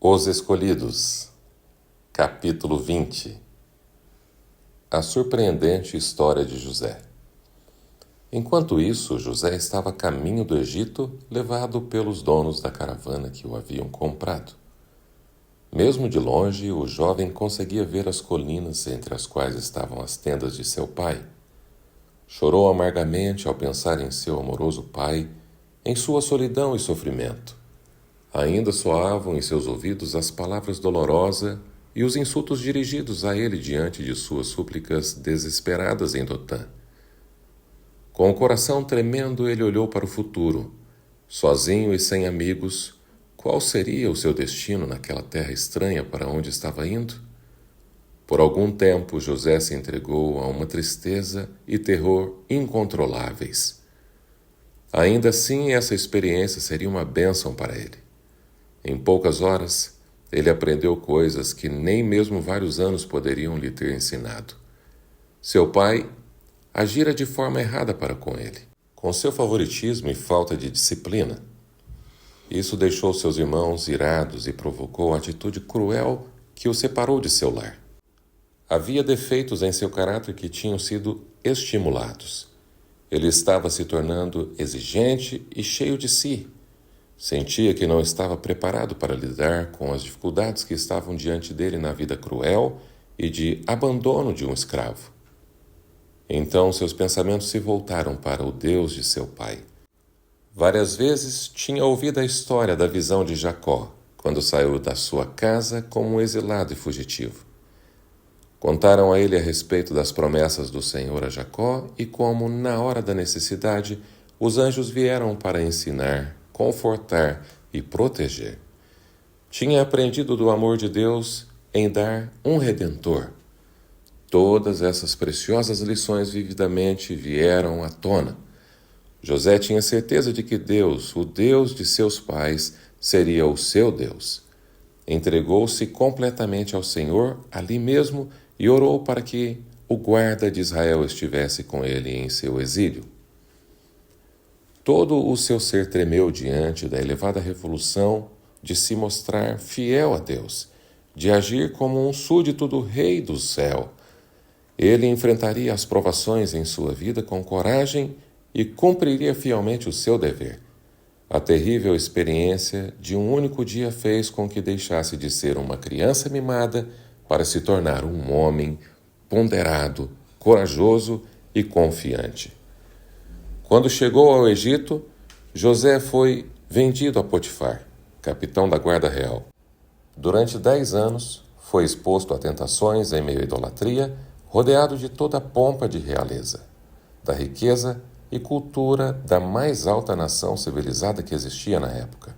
Os Escolhidos, capítulo 20. A surpreendente história de José. Enquanto isso, José estava a caminho do Egito, levado pelos donos da caravana que o haviam comprado. Mesmo de longe, o jovem conseguia ver as colinas entre as quais estavam as tendas de seu pai. Chorou amargamente ao pensar em seu amoroso pai, em sua solidão e sofrimento. Ainda soavam em seus ouvidos as palavras dolorosas e os insultos dirigidos a ele diante de suas súplicas desesperadas em Dotã. Com o coração tremendo, ele olhou para o futuro. Sozinho e sem amigos, qual seria o seu destino naquela terra estranha para onde estava indo? Por algum tempo, José se entregou a uma tristeza e terror incontroláveis. Ainda assim, essa experiência seria uma bênção para ele. Em poucas horas, ele aprendeu coisas que nem mesmo vários anos poderiam lhe ter ensinado. Seu pai agira de forma errada para com ele, com seu favoritismo e falta de disciplina. Isso deixou seus irmãos irados e provocou a atitude cruel que o separou de seu lar. Havia defeitos em seu caráter que tinham sido estimulados. Ele estava se tornando exigente e cheio de si. Sentia que não estava preparado para lidar com as dificuldades que estavam diante dele na vida cruel e de abandono de um escravo. Então seus pensamentos se voltaram para o Deus de seu pai. Várias vezes tinha ouvido a história da visão de Jacó, quando saiu da sua casa como um exilado e fugitivo. Contaram a ele a respeito das promessas do Senhor a Jacó e como, na hora da necessidade, os anjos vieram para ensinar, confortar e proteger. Tinha aprendido do amor de Deus em dar um Redentor. Todas essas preciosas lições vividamente vieram à tona. José tinha certeza de que Deus, o Deus de seus pais, seria o seu Deus. Entregou-se completamente ao Senhor ali mesmo e orou para que o guarda de Israel estivesse com ele em seu exílio. Todo o seu ser tremeu diante da elevada revolução de se mostrar fiel a Deus, de agir como um súdito do Rei do céu. Ele enfrentaria as provações em sua vida com coragem e cumpriria fielmente o seu dever. A terrível experiência de um único dia fez com que deixasse de ser uma criança mimada para se tornar um homem ponderado, corajoso e confiante. Quando chegou ao Egito, José foi vendido a Potifar, capitão da guarda real. Durante 10 anos, foi exposto a tentações em meio à idolatria, rodeado de toda a pompa de realeza, da riqueza e cultura da mais alta nação civilizada que existia na época.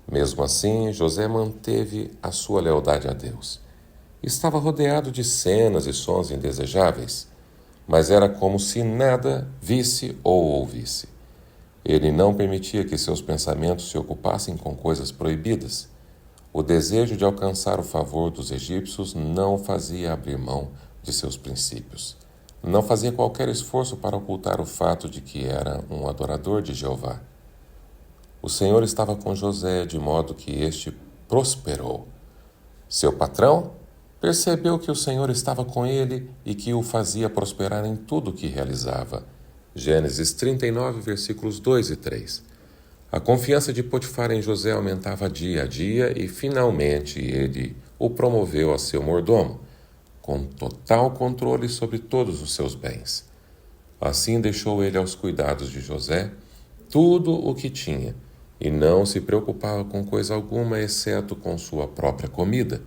Mesmo assim, José manteve a sua lealdade a Deus. Estava rodeado de cenas e sons indesejáveis, mas era como se nada visse ou ouvisse. Ele não permitia que seus pensamentos se ocupassem com coisas proibidas. O desejo de alcançar o favor dos egípcios não o fazia abrir mão de seus princípios. Não fazia qualquer esforço para ocultar o fato de que era um adorador de Jeová. O Senhor estava com José de modo que este prosperou. Seu patrão percebeu que o Senhor estava com ele e que o fazia prosperar em tudo o que realizava. Gênesis 39, versículos 2 e 3. A confiança de Potifar em José aumentava dia a dia e, finalmente, ele o promoveu a seu mordomo, com total controle sobre todos os seus bens. Assim deixou ele aos cuidados de José tudo o que tinha e não se preocupava com coisa alguma exceto com sua própria comida.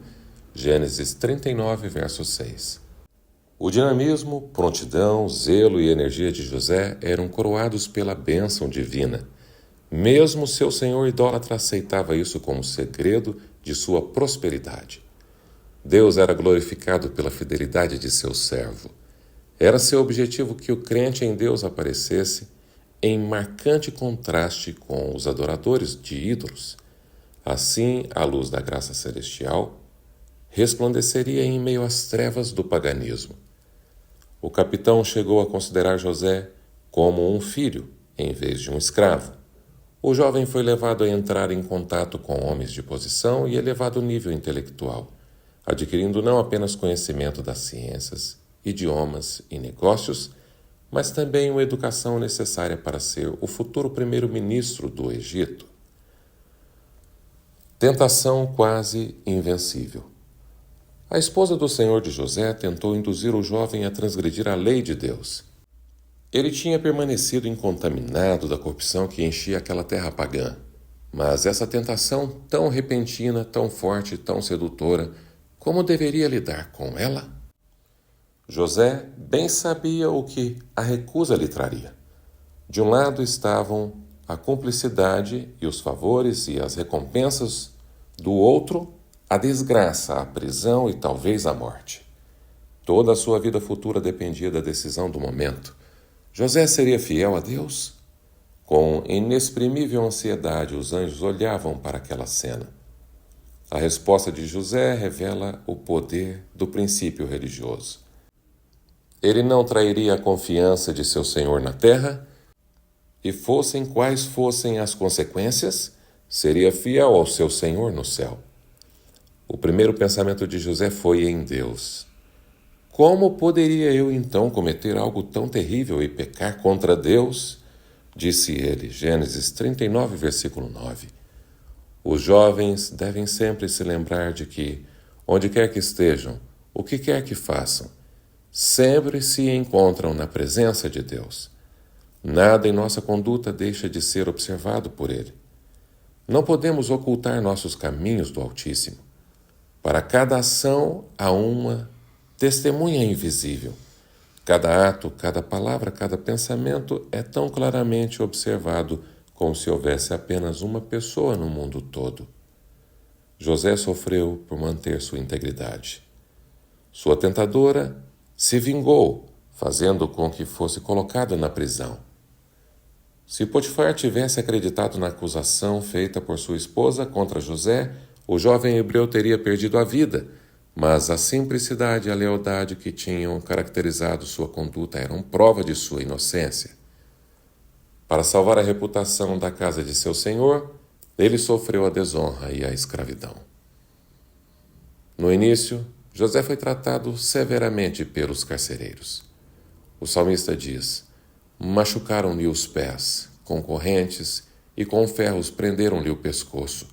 Gênesis 39, verso 6. O dinamismo, prontidão, zelo e energia de José eram coroados pela bênção divina. Mesmo seu senhor idólatra aceitava isso como segredo de sua prosperidade. Deus era glorificado pela fidelidade de seu servo. Era seu objetivo que o crente em Deus aparecesse em marcante contraste com os adoradores de ídolos. Assim, a luz da graça celestial resplandeceria em meio às trevas do paganismo. O capitão chegou a considerar José como um filho, em vez de um escravo. O jovem foi levado a entrar em contato com homens de posição e elevado nível intelectual, adquirindo não apenas conhecimento das ciências, idiomas e negócios, mas também uma educação necessária para ser o futuro primeiro-ministro do Egito. Tentação quase invencível. A esposa do senhor de José tentou induzir o jovem a transgredir a lei de Deus. Ele tinha permanecido incontaminado da corrupção que enchia aquela terra pagã, mas essa tentação tão repentina, tão forte, tão sedutora, como deveria lidar com ela? José bem sabia o que a recusa lhe traria. De um lado estavam a cumplicidade e os favores e as recompensas, do outro, a desgraça, a prisão e talvez a morte. Toda a sua vida futura dependia da decisão do momento. José seria fiel a Deus? Com inexprimível ansiedade, os anjos olhavam para aquela cena. A resposta de José revela o poder do princípio religioso. Ele não trairia a confiança de seu Senhor na terra, e fossem quais fossem as consequências, seria fiel ao seu Senhor no céu. O primeiro pensamento de José foi em Deus. Como poderia eu então cometer algo tão terrível e pecar contra Deus? Disse ele, Gênesis 39, versículo 9. Os jovens devem sempre se lembrar de que, onde quer que estejam, o que quer que façam, sempre se encontram na presença de Deus. Nada em nossa conduta deixa de ser observado por Ele. Não podemos ocultar nossos caminhos do Altíssimo. Para cada ação há uma testemunha invisível. Cada ato, cada palavra, cada pensamento é tão claramente observado como se houvesse apenas uma pessoa no mundo todo. José sofreu por manter sua integridade. Sua tentadora se vingou, fazendo com que fosse colocado na prisão. Se Potifar tivesse acreditado na acusação feita por sua esposa contra José, o jovem hebreu teria perdido a vida, mas a simplicidade e a lealdade que tinham caracterizado sua conduta eram prova de sua inocência. Para salvar a reputação da casa de seu senhor, ele sofreu a desonra e a escravidão. No início, José foi tratado severamente pelos carcereiros. O salmista diz: machucaram-lhe os pés, com correntes, e com ferros prenderam-lhe o pescoço,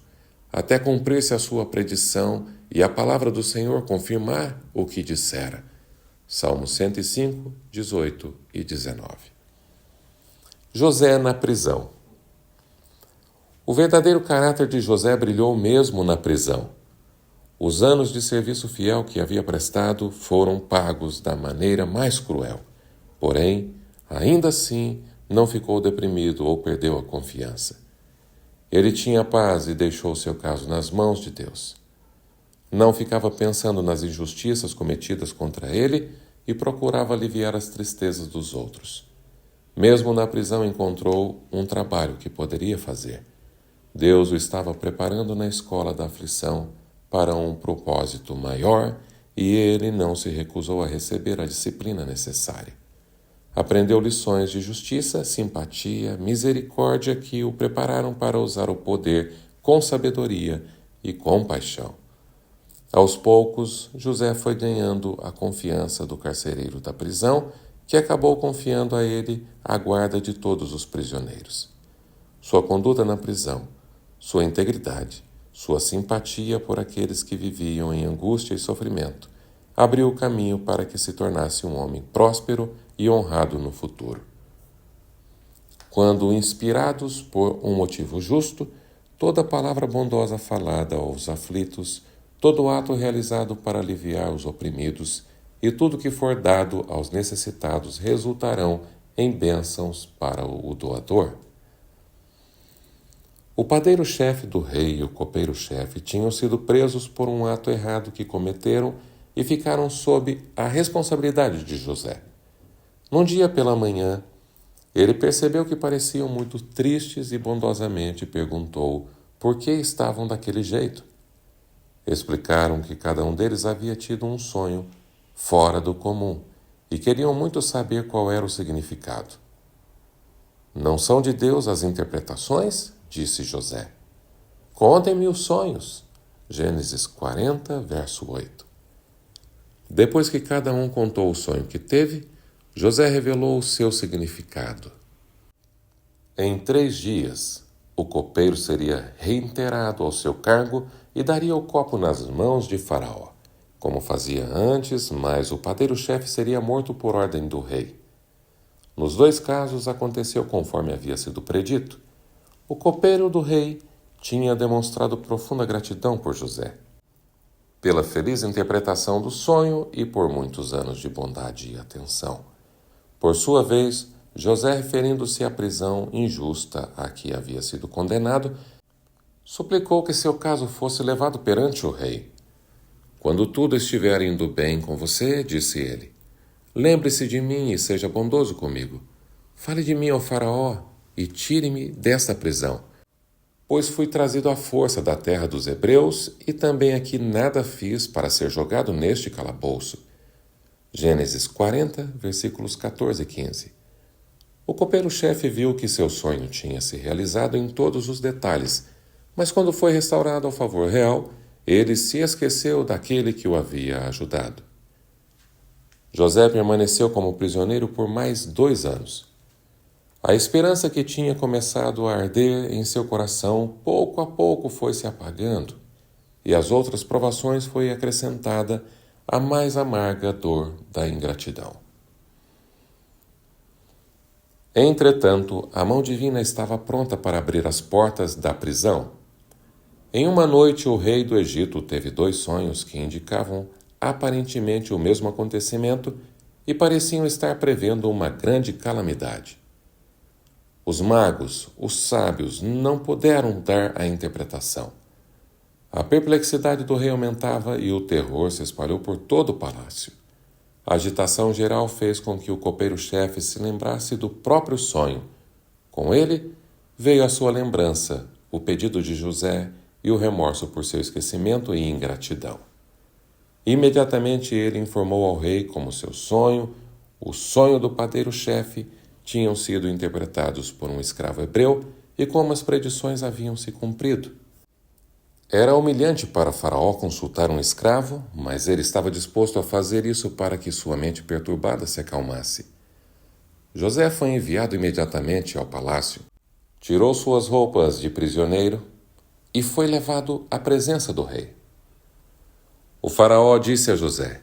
até cumprir-se a sua predição e a palavra do Senhor confirmar o que dissera. Salmo 105, 18 e 19. José na prisão. O verdadeiro caráter de José brilhou mesmo na prisão. Os anos de serviço fiel que havia prestado foram pagos da maneira mais cruel. Porém, ainda assim, não ficou deprimido ou perdeu a confiança. Ele tinha paz e deixou seu caso nas mãos de Deus. Não ficava pensando nas injustiças cometidas contra ele e procurava aliviar as tristezas dos outros. Mesmo na prisão encontrou um trabalho que poderia fazer. Deus o estava preparando na escola da aflição para um propósito maior e ele não se recusou a receber a disciplina necessária. Aprendeu lições de justiça, simpatia, misericórdia que o prepararam para usar o poder com sabedoria e compaixão. Aos poucos, José foi ganhando a confiança do carcereiro da prisão, que acabou confiando a ele a guarda de todos os prisioneiros. Sua conduta na prisão, sua integridade, sua simpatia por aqueles que viviam em angústia e sofrimento, abriu o caminho para que se tornasse um homem próspero e honrado no futuro. Quando inspirados por um motivo justo, toda palavra bondosa falada aos aflitos, todo ato realizado para aliviar os oprimidos e tudo que for dado aos necessitados resultarão em bênçãos para o doador. O padeiro-chefe do rei e o copeiro-chefe tinham sido presos por um ato errado que cometeram e ficaram sob a responsabilidade de José. Num dia pela manhã, ele percebeu que pareciam muito tristes e bondosamente perguntou por que estavam daquele jeito. Explicaram que cada um deles havia tido um sonho fora do comum e queriam muito saber qual era o significado. Não são de Deus as interpretações? disse José. Contem-me os sonhos. Gênesis 40, verso 8. Depois que cada um contou o sonho que teve, José revelou o seu significado. Em 3 dias, o copeiro seria reintegrado ao seu cargo e daria o copo nas mãos de Faraó, como fazia antes, mas o padeiro-chefe seria morto por ordem do rei. Nos 2 casos aconteceu conforme havia sido predito. O copeiro do rei tinha demonstrado profunda gratidão por José, pela feliz interpretação do sonho e por muitos anos de bondade e atenção. Por sua vez, José, referindo-se à prisão injusta a que havia sido condenado, suplicou que seu caso fosse levado perante o rei. Quando tudo estiver indo bem com você, disse ele, lembre-se de mim e seja bondoso comigo. Fale de mim ao Faraó e tire-me desta prisão, pois fui trazido à força da terra dos hebreus e também aqui nada fiz para ser jogado neste calabouço. Gênesis 40, versículos 14 e 15. O copeiro-chefe viu que seu sonho tinha se realizado em todos os detalhes, mas quando foi restaurado ao favor real, ele se esqueceu daquele que o havia ajudado. José permaneceu como prisioneiro por mais 2 anos. A esperança que tinha começado a arder em seu coração, pouco a pouco foi se apagando, e às outras provações foi acrescentada a mais amarga dor da ingratidão. Entretanto, a mão divina estava pronta para abrir as portas da prisão. Em uma noite, o rei do Egito teve 2 sonhos que indicavam aparentemente o mesmo acontecimento e pareciam estar prevendo uma grande calamidade. Os magos, os sábios, não puderam dar a interpretação. A perplexidade do rei aumentava e o terror se espalhou por todo o palácio. A agitação geral fez com que o copeiro-chefe se lembrasse do próprio sonho. Com ele, veio à sua lembrança o pedido de José e o remorso por seu esquecimento e ingratidão. Imediatamente ele informou ao rei como seu sonho, o sonho do padeiro-chefe, tinham sido interpretados por um escravo hebreu e como as predições haviam se cumprido. Era humilhante para Faraó consultar um escravo, mas ele estava disposto a fazer isso para que sua mente perturbada se acalmasse. José foi enviado imediatamente ao palácio, tirou suas roupas de prisioneiro e foi levado à presença do rei. O Faraó disse a José: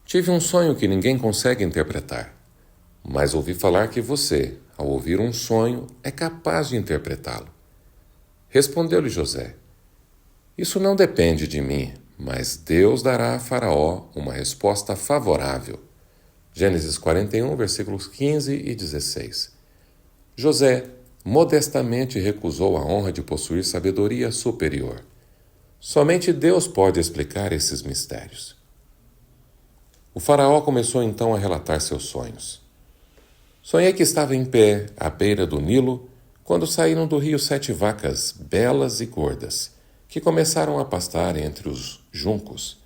Tive um sonho que ninguém consegue interpretar. Mas ouvi falar que você, ao ouvir um sonho, é capaz de interpretá-lo. Respondeu-lhe José: Isso não depende de mim, mas Deus dará a Faraó uma resposta favorável. Gênesis 41, versículos 15 e 16. José modestamente recusou a honra de possuir sabedoria superior. Somente Deus pode explicar esses mistérios. O Faraó começou então a relatar seus sonhos. Sonhei que estava em pé, à beira do Nilo, quando saíram do rio 7 vacas, belas e gordas, que começaram a pastar entre os juncos.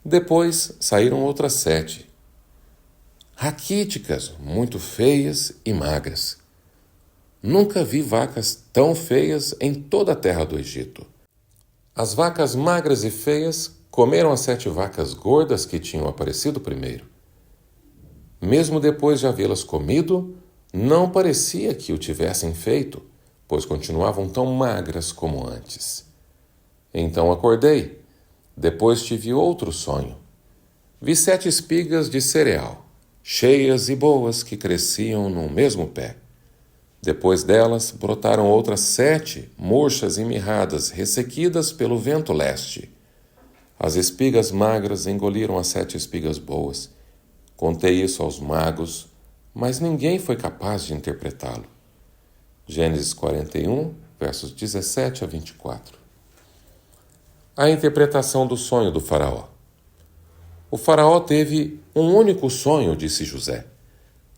Depois saíram outras 7, raquíticas, muito feias e magras. Nunca vi vacas tão feias em toda a terra do Egito. As vacas magras e feias comeram as 7 vacas gordas que tinham aparecido primeiro. Mesmo depois de havê-las comido, não parecia que o tivessem feito, pois continuavam tão magras como antes. Então acordei. Depois tive outro sonho. Vi 7 espigas de cereal, cheias e boas, que cresciam no mesmo pé. Depois delas brotaram outras 7, murchas e mirradas, ressequidas pelo vento leste. As espigas magras engoliram as 7 espigas boas. Contei isso aos magos, mas ninguém foi capaz de interpretá-lo. Gênesis 41, versos 17 a 24. A interpretação do sonho do faraó. O faraó teve um único sonho, disse José.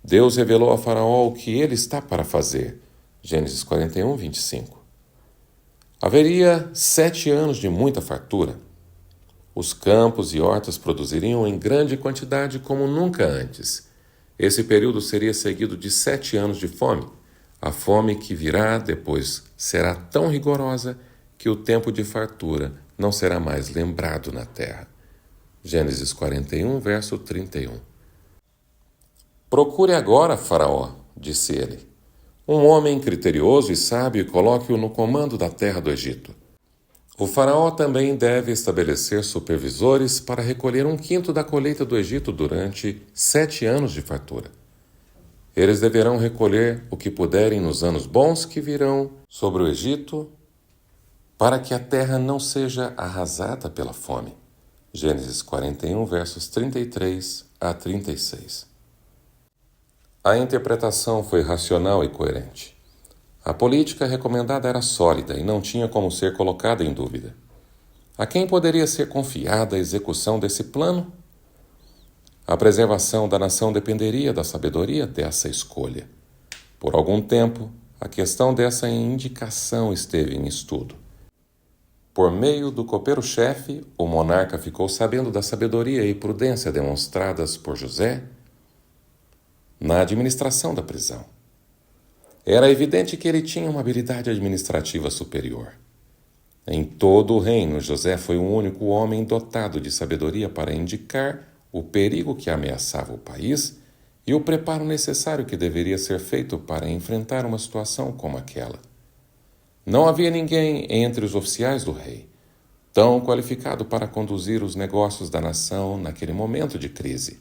Deus revelou a Faraó o que ele está para fazer. Gênesis 41, 25. Haveria 7 anos de muita fartura. Os campos e hortas produziriam em grande quantidade como nunca antes. Esse período seria seguido de 7 anos de fome. A fome que virá depois será tão rigorosa que o tempo de fartura não será mais lembrado na terra. Gênesis 41, verso 31. Procure agora, Faraó, disse ele, um homem criterioso e sábio e coloque-o no comando da terra do Egito. O faraó também deve estabelecer supervisores para recolher 1/5 da colheita do Egito durante 7 anos de fartura. Eles deverão recolher o que puderem nos anos bons que virão sobre o Egito, para que a terra não seja arrasada pela fome. Gênesis 41, versos 33 a 36. A interpretação foi racional e coerente. A política recomendada era sólida e não tinha como ser colocada em dúvida. A quem poderia ser confiada a execução desse plano? A preservação da nação dependeria da sabedoria dessa escolha. Por algum tempo, a questão dessa indicação esteve em estudo. Por meio do copeiro-chefe, o monarca ficou sabendo da sabedoria e prudência demonstradas por José na administração da prisão. Era evidente que ele tinha uma habilidade administrativa superior. Em todo o reino, José foi o único homem dotado de sabedoria para indicar o perigo que ameaçava o país e o preparo necessário que deveria ser feito para enfrentar uma situação como aquela. Não havia ninguém entre os oficiais do rei tão qualificado para conduzir os negócios da nação naquele momento de crise.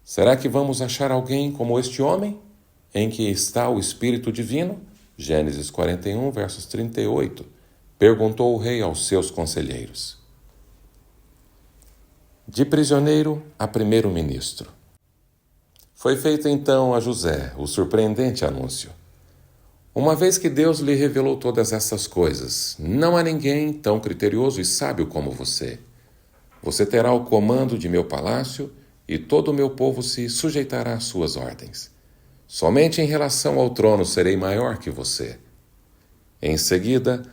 Será que vamos achar alguém como este homem, em que está o Espírito Divino? Gênesis 41, versos 38, perguntou o rei aos seus conselheiros. De prisioneiro a primeiro-ministro. Foi feito então a José o surpreendente anúncio. Uma vez que Deus lhe revelou todas essas coisas, não há ninguém tão criterioso e sábio como você. Você terá o comando de meu palácio e todo o meu povo se sujeitará às suas ordens. Somente em relação ao trono serei maior que você. Em seguida,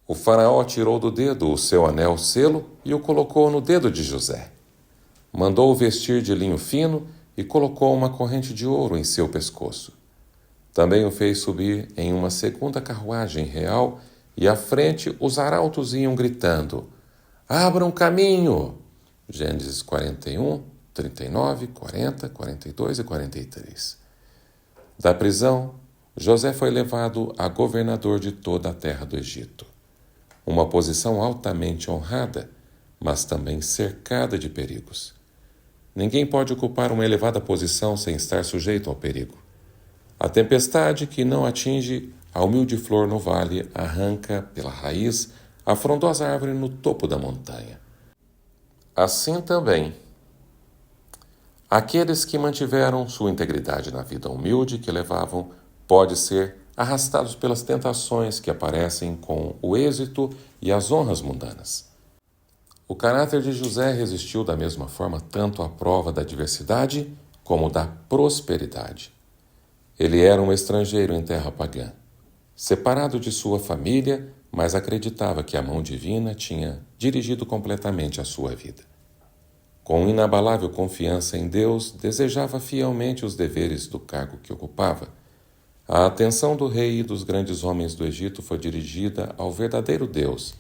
o faraó tirou do dedo o seu anel-selo e o colocou no dedo de José. Mandou-o vestir de linho fino e colocou uma corrente de ouro em seu pescoço. Também o fez subir em uma segunda carruagem real e à frente os arautos iam gritando: "Abram caminho!" Gênesis 41, 39, 40, 42 e 43. Da prisão, José foi levado a governador de toda a terra do Egito. Uma posição altamente honrada, mas também cercada de perigos. Ninguém pode ocupar uma elevada posição sem estar sujeito ao perigo. A tempestade que não atinge a humilde flor no vale arranca pela raiz a frondosa árvore no topo da montanha. Assim também, aqueles que mantiveram sua integridade na vida humilde que levavam pode ser arrastados pelas tentações que aparecem com o êxito e as honras mundanas. O caráter de José resistiu da mesma forma tanto à prova da adversidade como da prosperidade. Ele era um estrangeiro em terra pagã, separado de sua família, mas acreditava que a mão divina tinha dirigido completamente a sua vida. Com inabalável confiança em Deus, desejava fielmente os deveres do cargo que ocupava. A atenção do rei e dos grandes homens do Egito foi dirigida ao verdadeiro Deus,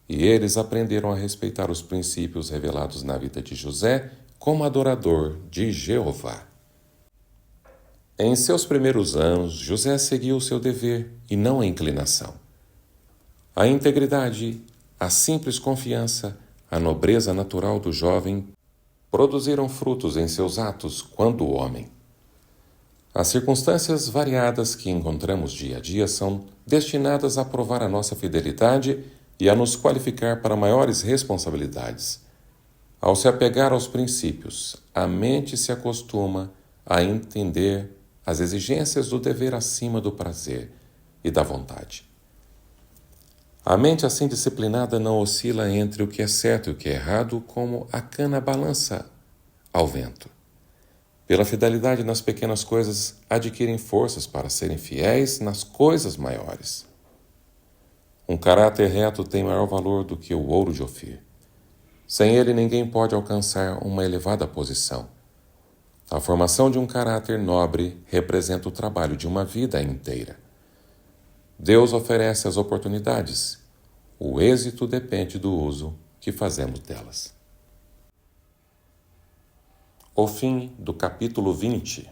e eles aprenderam a respeitar os princípios revelados na vida de José como adorador de Jeová. Em seus primeiros anos, José seguiu o seu dever e não a inclinação. A integridade, a simples confiança, a nobreza natural do jovem produziram frutos em seus atos quando homem. As circunstâncias variadas que encontramos dia a dia são destinadas a provar a nossa fidelidade e a nos qualificar para maiores responsabilidades. Ao se apegar aos princípios, a mente se acostuma a entender as exigências do dever acima do prazer e da vontade. A mente assim disciplinada não oscila entre o que é certo e o que é errado, como a cana balança ao vento. Pela fidelidade nas pequenas coisas, adquirem forças para serem fiéis nas coisas maiores. Um caráter reto tem maior valor do que o ouro de Ofir. Sem ele, ninguém pode alcançar uma elevada posição. A formação de um caráter nobre representa o trabalho de uma vida inteira. Deus oferece as oportunidades. O êxito depende do uso que fazemos delas. O fim do capítulo 20.